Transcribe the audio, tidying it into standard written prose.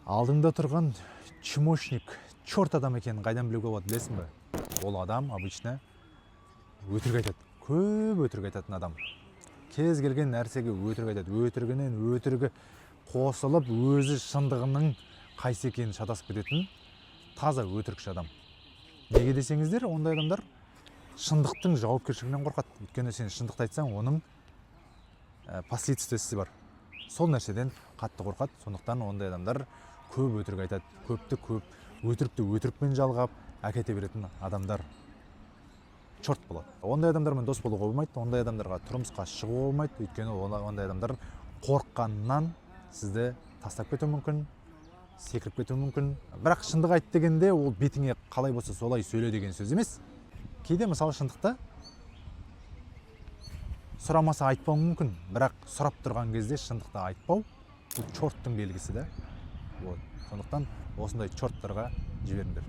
Алдыңда тұрған чмошник, черт адам екенін қайдан білуге болады, білесің бе? Ол адам обычно өтірік айтады. Көп өтірік айтатын адам. Кез келген нәрсеге өтірік айтады. Өтірігінен өтірігі қосылып, өзі шындығының қайсы екенін шатасып кететін таза өтірікші адам. Неге десеңіздер, ондай адамдар шындықтың жауапкершілігінен қорқады. Өйткені сен шындықты айтсаң, оның последствиясы бар. Сол нәрседен қатты қорқады. Сондықтан ондай адамдар көп өтірік айтады. Көпті көп, өтірікті өтірікпен жалғап әкете беретін адамдар черт болады. Ондай адамдармен дос болуға болмайды, ондай адамдарға тұрмысқа шығуға болмайды. Өйткені ондай адамдар қорыққаннан сізді тастап кетуі мүмкін, секіріп кетуі мүмкін. Бірақ шындық айт дегенде ол бетіңе қалай болса солай сөйле деген сөз емес. Кейде мысалы шындықты сұрамаса айтпау мүмкін, бірақ сұрап тұрған кезде шындықты айтпау бұл черттың белгісі да. Сондықтан осындай черттарға жіберіңдер.